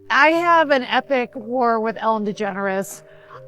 I have an epic war with Ellen DeGeneres,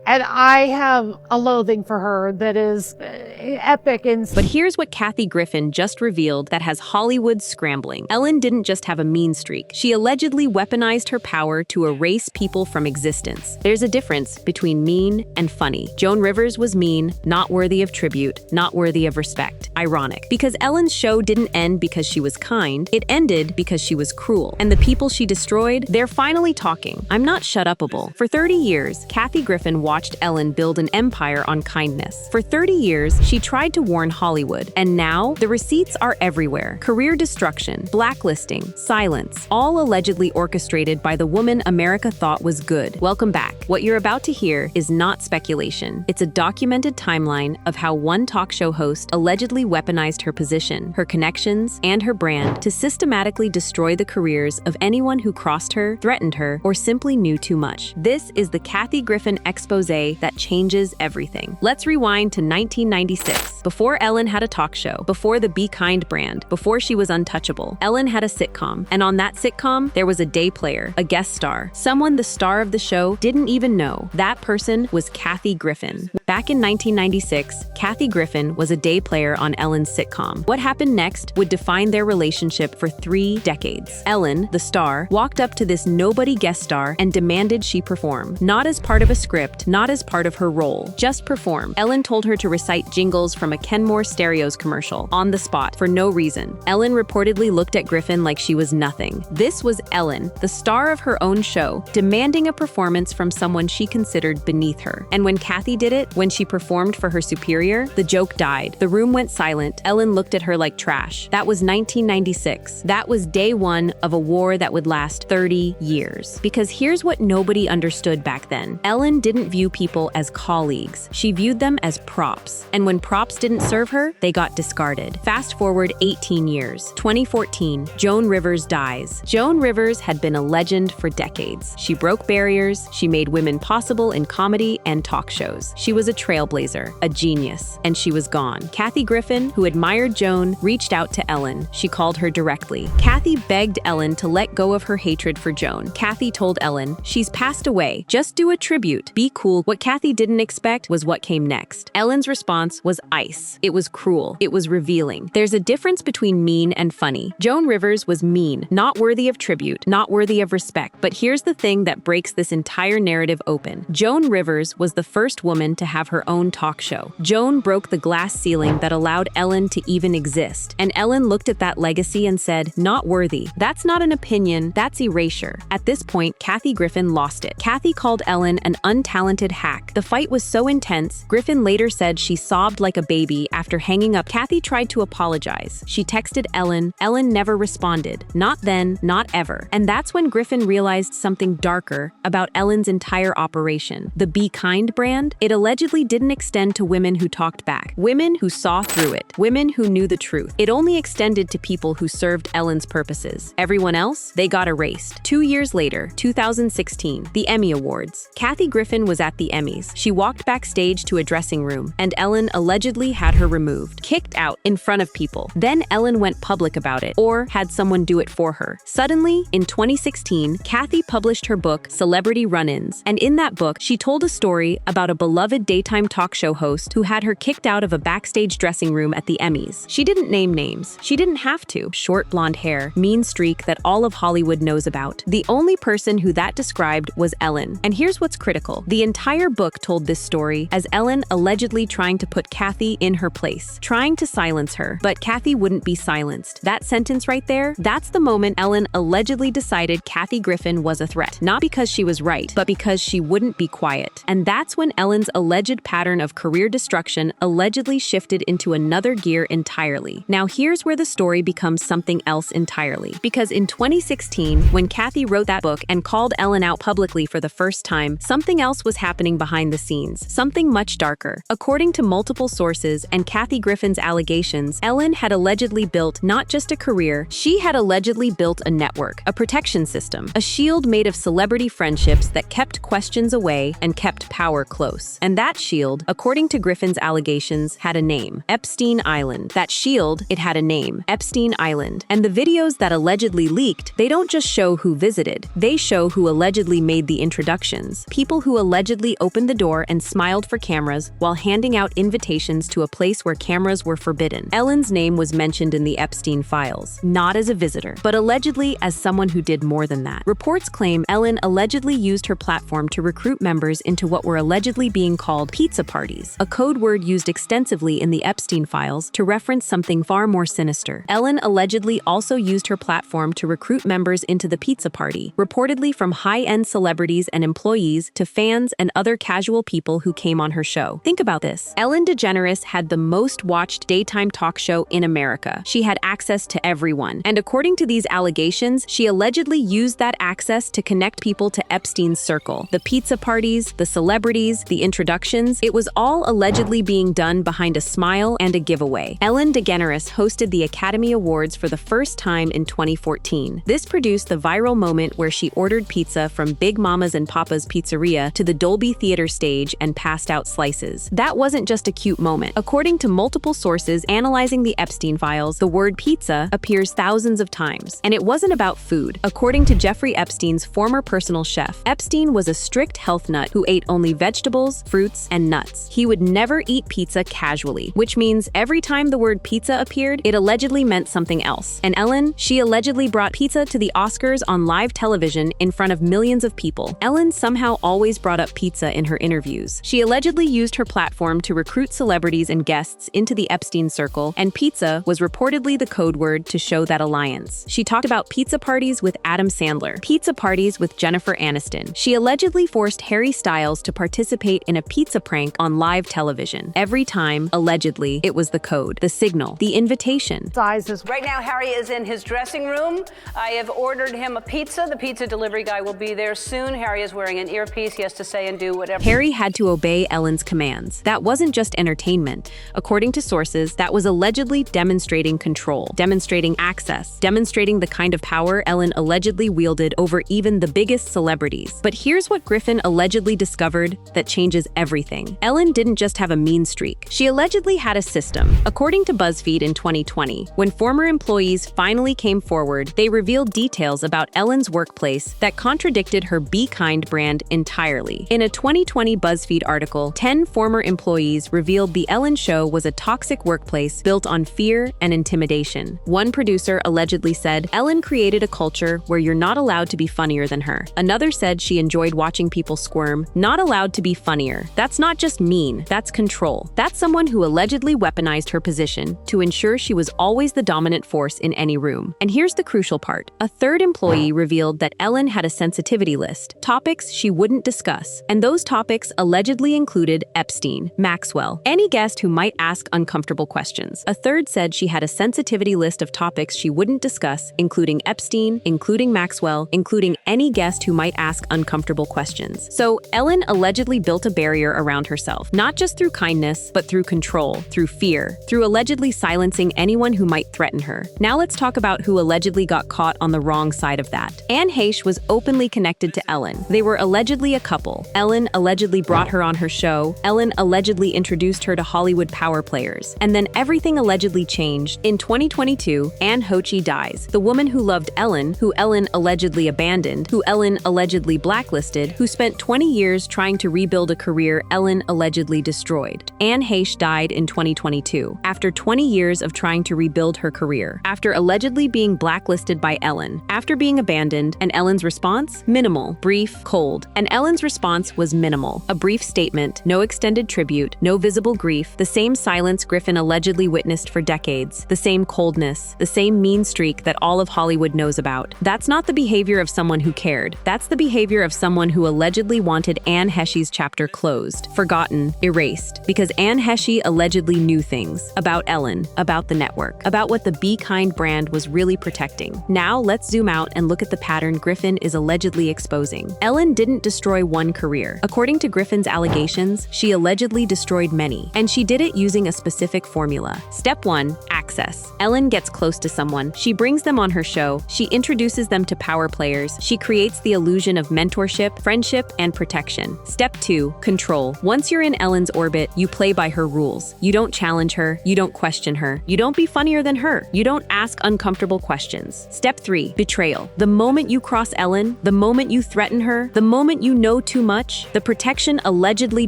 and I have a loathing for her that is epic. But here's what Kathy Griffin just revealed that has Hollywood scrambling. Ellen didn't just have a mean streak. She allegedly weaponized her power to erase people from existence. There's a difference between mean and funny. Joan Rivers was mean, not worthy of tribute, not worthy of respect. Ironic. Because Ellen's show didn't end because she was kind, it ended because she was cruel. And the people she destroyed, they're finally talking. I'm not shut-upable. For 30 years, Kathy Griffin watched Ellen build an empire on kindness. For 30 years, she tried to warn Hollywood, and now the receipts are everywhere. Career destruction, blacklisting, silence, all allegedly orchestrated by the woman America thought was good. Welcome back. What you're about to hear is not speculation. It's a documented timeline of how one talk show host allegedly weaponized her position, her connections, and her brand to systematically destroy the careers of anyone who crossed her, threatened her, or simply knew too much. This is the Kathy Griffin expose that changes everything. Let's rewind to 1996. Before Ellen had a talk show, before the Be Kind brand, before she was untouchable, Ellen had a sitcom. And on that sitcom, there was a day player, a guest star, someone the star of the show didn't even know. That person was Kathy Griffin. Back in 1996, Kathy Griffin was a day player on Ellen's sitcom. What happened next would define their relationship for 3 decades. Ellen, the star, walked up to this nobody guest star and demanded she perform. Not as part of a script, not as part of her role, just perform. Ellen told her to recite jingles from a Kenmore Stereos commercial, on the spot, for no reason. Ellen reportedly looked at Griffin like she was nothing. This was Ellen, the star of her own show, demanding a performance from someone she considered beneath her. And when Kathy did it, when she performed for her superior, the joke died. The room went silent. Ellen looked at her like trash. That was 1996. That was day one of a war that would last 30 years. Because here's what nobody understood back then. Ellen didn't view people as colleagues. She viewed them as props. And when props didn't serve her, they got discarded. Fast forward 18 years. 2014, Joan Rivers dies. Joan Rivers had been a legend for decades. She broke barriers. She made women possible in comedy and talk shows. She was a trailblazer, a genius, and she was gone. Kathy Griffin, who admired Joan, reached out to Ellen. She called her directly. Kathy begged Ellen to let go of her hatred for Joan. Kathy told Ellen, "She's passed away. Just do a tribute. Be cool." What Kathy didn't expect was what came next. Ellen's response was ice. It was cruel. It was revealing. There's a difference between mean and funny. Joan Rivers was mean, not worthy of tribute, not worthy of respect. But here's the thing that breaks this entire narrative open. Joan Rivers was the first woman to have her own talk show. Joan broke the glass ceiling that allowed Ellen to even exist. And Ellen looked at that legacy and said, "Not worthy. That's not an opinion, that's erasure." At this point, Kathy Griffin lost it. Kathy called Ellen an untalented hack. The fight was so intense, Griffin later said she sobbed like a baby after hanging up. Kathy tried to apologize. She texted Ellen. Ellen never responded. Not then, not ever. And that's when Griffin realized something darker about Ellen's entire operation. The Be Kind brand, it allegedly didn't extend to women who talked back, women who saw through it, women who knew the truth. It only extended to people who served Ellen's purposes. Everyone else, they got erased. 2 years later, 2016, the Emmy Awards. Kathy Griffin was at the Emmys. She walked backstage to a dressing room, and Ellen allegedly had her removed, kicked out in front of people. Then Ellen went public about it, or had someone do it for her. Suddenly, in 2016, Kathy published her book, Celebrity Run-Ins, and in that book, she told a story about a beloved daytime talk show host who had her kicked out of a backstage dressing room at the Emmys. She didn't name names. She didn't have to. Short blonde hair, mean streak that all of Hollywood knows about. The only person who that described was Ellen. And here's what's critical. The entire book told this story as Ellen allegedly trying to put Kathy in her place, trying to silence her. But Kathy wouldn't be silenced. That sentence right there, that's the moment Ellen allegedly decided Kathy Griffin was a threat. Not because she was right, but because she wouldn't be quiet. And that's when Ellen's alleged pattern of career destruction allegedly shifted into another gear entirely. Now here's where the story becomes something else entirely. Because in 2016, when Kathy wrote that book and called Ellen out publicly for the first time, something else was happening behind the scenes, something much darker. According to multiple sources and Kathy Griffin's allegations, Ellen had allegedly built not just a career, she had allegedly built a network, a protection system, a shield made of celebrity friendships that kept questions away and kept power close. And that shield, according to Griffin's allegations, had a name: Epstein Island. That shield, it had a name: Epstein Island. And the videos that allegedly leaked, they don't just show who visited, they show who allegedly made the introductions. People who allegedly opened the door and smiled for cameras while handing out invitations to a place where cameras were forbidden. Ellen's name was mentioned in the Epstein files, not as a visitor, but allegedly as someone who did more than that. Reports claim Ellen allegedly used her platform to recruit members into what were allegedly being called pizza parties, a code word used extensively in the Epstein files to reference something far more sinister. Ellen allegedly also used her platform to recruit members into the pizza party, reportedly from high-end celebrities and employees to fans and other casual people who came on her show. Think about this. Ellen DeGeneres had the most watched daytime talk show in America. She had access to everyone. And according to these allegations, she allegedly used that access to connect people to Epstein's circle. The pizza parties, the celebrities, the introductions, it was all allegedly being done behind a smile and a giveaway. Ellen DeGeneres hosted the Academy Awards for the first time in 2014. This produced the viral moment where she ordered pizza from Big Mama's and Papa's Pizzeria to the Dolby Theater stage and passed out slices. That wasn't just a cute moment. According to multiple sources analyzing the Epstein files, the word pizza appears thousands of times. And it wasn't about food. According to Jeffrey Epstein's former personal chef, Epstein was a strict health nut who ate only vegetables, fruits, and nuts. He would never eat pizza casually, which means every time the word pizza appeared, it allegedly meant something else. And Ellen, she allegedly brought pizza to the Oscars on live television in front of millions of people. Ellen somehow always brought up pizza in her interviews. She allegedly used her platform to recruit celebrities and guests into the Epstein circle, and pizza was reportedly the code word to show that alliance. She talked about pizza parties with Adam Sandler, pizza parties with Jennifer Aniston. She allegedly forced Harry Styles to participate in a pizza prank on live television. Every time, allegedly, it was the code, the signal, the invitation. Sizes. Right now, Harry is in his dressing room. I have ordered him a pizza. The pizza delivery guy will be there soon. Harry is wearing an earpiece. He has to say and do whatever. Harry had to obey Ellen's commands. That wasn't just entertainment. According to sources, that was allegedly demonstrating control, demonstrating access, demonstrating the kind of power Ellen allegedly wielded over even the biggest celebrities. But here's what Griffin allegedly discovered that changes everything. Ellen didn't just have a mean streak. She allegedly had a system. According to BuzzFeed in 2020, when former employees finally came forward, they revealed details about Ellen's workplace that contradicted her Be Kind brand entirely. In a 2020 BuzzFeed article, 10 former employees revealed the Ellen Show was a toxic workplace built on fear and intimidation. One producer allegedly said, Ellen created a culture where you're not allowed to be funnier than her. Another said she enjoyed watching people squirm. Not allowed to be funnier. That's not just mean, that's control. That's someone who allegedly weaponized her position to ensure she was always the dominant force in any room. And here's the crucial part. A third employee revealed that Ellen had a sensitivity list, topics she wouldn't discuss. And those topics allegedly included Epstein, Maxwell, any guest who might ask uncomfortable questions. A third said she had a sensitivity list of topics she wouldn't discuss, including Epstein, including Maxwell, including any guest who might ask uncomfortable questions. So Ellen allegedly built a barrier around herself, not just through kindness, but through control, through fear, through allegedly silencing anyone who might threaten her. Now let's talk about who allegedly got caught on the wrong side of that. Anne Heche was openly connected to Ellen. They were allegedly a couple. Ellen allegedly brought her on her show. Ellen allegedly introduced her to Hollywood power players. And then everything allegedly changed. In 2022, Anne Heche dies. The woman who loved Ellen, who Ellen allegedly abandoned, who Ellen allegedly blacklisted, who spent 20 years trying to rebuild a career Ellen allegedly destroyed. Anne Heche died in 2022, after 20 years of trying to rebuild her career, after allegedly being blacklisted by Ellen, after being abandoned, and Ellen's response? Minimal, brief, cold. And Ellen's response was minimal. A brief statement, no extended tribute, no visible grief, the same silence Griffin allegedly witnessed for decades, the same coldness, the same mean streak that all of Hollywood knows about. That's not the behavior of someone who cared. That's the behavior of someone who allegedly wanted Anne Heche's chapter closed, forgotten, erased, because Anne Heche allegedly knew things about Ellen, about the network, about what the Be Kind brand was really protecting. Now let's zoom out and look at the pattern Griffin is allegedly exposing. Ellen didn't destroy one career. According to Griffin's allegations, she allegedly destroyed many, and she did it using a specific formula. Step 1. Access. Ellen gets close to someone. She brings them on her show. She introduces them to power players. She creates the illusion of mentorship, friendship, and protection. Step 2. Control. Once you're in Ellen's orbit, you play by her rules. You don't challenge her. You don't question her. You don't be funnier than her. You don't ask uncomfortable questions. Step 3. Betrayal. The moment you cross Ellen, the moment you threaten her, the moment you know too much, the protection allegedly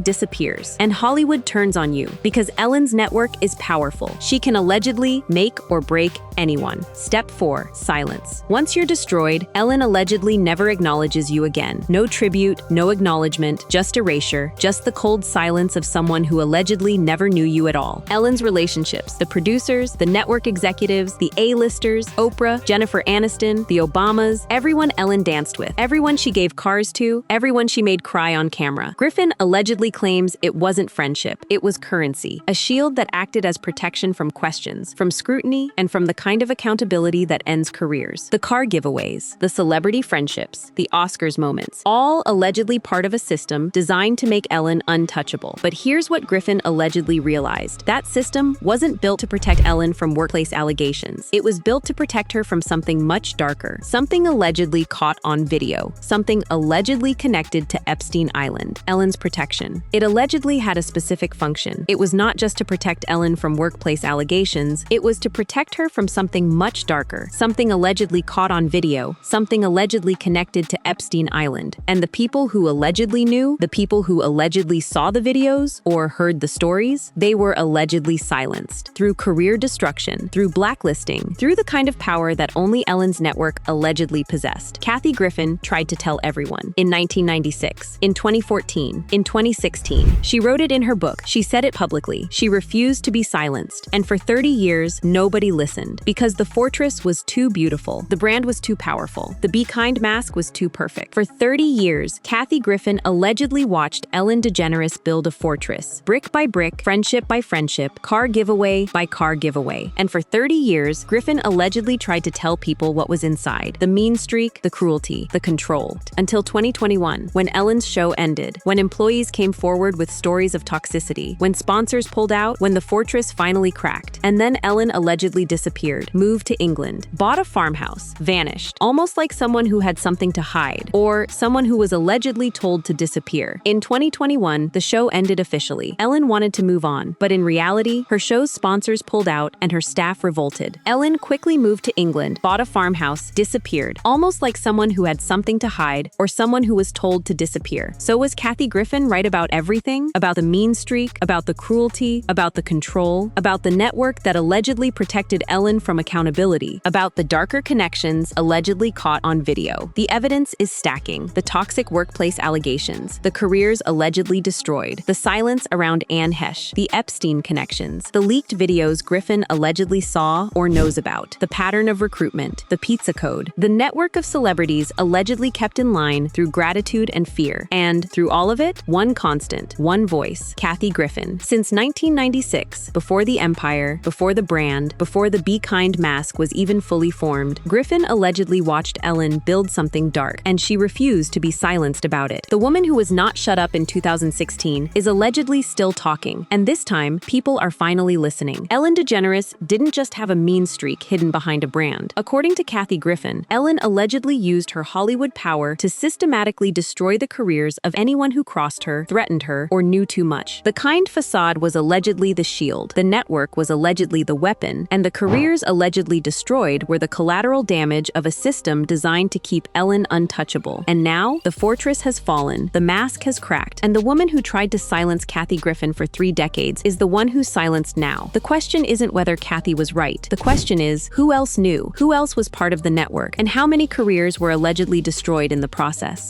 disappears, and Hollywood turns on you because Ellen's network is powerful. She can allegedly make or break anyone. Step 4. Silence. Once you're destroyed, Ellen allegedly never acknowledges you again. No tribute, no acknowledgement, just erasure, just the cold silence of someone who allegedly never knew you at all. Ellen's relationships, the producers, the network executives, the A-listers, Oprah, Jennifer Aniston, the Obamas, everyone Ellen danced with, everyone she gave cars to, everyone she made cry on camera. Griffin allegedly claims it wasn't friendship, it was currency, a shield that acted as protection from questions, from scrutiny, and from the kind of accountability that ends careers. The car giveaways, the celebrity friendships, the Oscars moments, all allegedly part of a system designed to make Ellen untouchable. But here's what Griffin allegedly realized. That system wasn't built to protect Ellen from workplace allegations. It was built to protect her from something much darker, something allegedly caught on video, something allegedly connected to Epstein Island. Ellen's protection. It allegedly had a specific function. It was not just to protect Ellen from workplace allegations, it was to protect her from something much darker, something allegedly caught on video, something allegedly connected to Epstein Island. And the people who allegedly knew, the people who allegedly saw the videos or heard the stories, they were allegedly silenced through career destruction, through blacklisting, through the kind of power that only Ellen's network allegedly possessed. Kathy Griffin tried to tell everyone. In 1996, in 2014, in 2016. She wrote it in her book. She said it publicly. She refused to be silenced. And for 30 years, nobody listened because the fortress was too beautiful. The brand was too powerful. The Be Kind mask was too perfect. For 30 years, Kathy Griffin allegedly watched Ellen DeGeneres build a fortress, brick by brick, friendship by friendship, car giveaway by car giveaway. And for 30 years, Griffin allegedly tried to tell people what was inside. The mean streak, the cruelty, the control. Until 2021, when Ellen's show ended, when employees came forward with stories of toxicity, when sponsors pulled out, when the fortress finally cracked. And then Ellen allegedly disappeared, moved to England, bought a farmhouse, vanished, almost like someone who had something to hide, or someone who was allegedly told to disappear. In 2021, the show ended officially. Ellen wanted to move on, but in reality, her show's sponsors pulled out and her staff revolted. Ellen quickly moved to England, bought a farmhouse, disappeared, almost like someone who had something to hide or someone who was told to disappear. So was Kathy Griffin right about everything? About the mean streak, about the cruelty, about the control, about the network that allegedly protected Ellen from accountability, about the darker connections allegedly caught on video. The evidence is stacking. The toxic workplace allegations, the careers allegedly destroyed, the silence around Anne Hesh, the Epstein connections, the leaked videos Griffin allegedly saw or knows about, the pattern of recruitment, the pizza code, the network of celebrities allegedly kept in line through gratitude and fear. And through all of it, one constant, one voice, Kathy Griffin. Since 1996, before the empire, before the brand, before the Be Kind mask was even fully formed, Griffin allegedly watched Ellen build something dark, and she refused to be silenced about it. The woman who was not shut up in 2016 is allegedly still talking, and this time, people are finally listening. Ellen DeGeneres didn't just have a mean streak hidden behind a brand. According to Kathy Griffin, Ellen allegedly used her Hollywood power to systematically destroy the careers of anyone who crossed her, threatened her, or knew too much. The kind facade was allegedly the shield, the network was allegedly the weapon, and the careers allegedly destroyed were the collateral damage of a system designed to keep Ellen untouchable. And now, the fortress has fallen, the mask has cracked, and the woman who tried to silence Kathy Griffin for 3 decades is the one who's silenced now. The question isn't whether Kathy was right. The question is, who else knew? Who else was part of the network? And how many careers were allegedly destroyed in the process?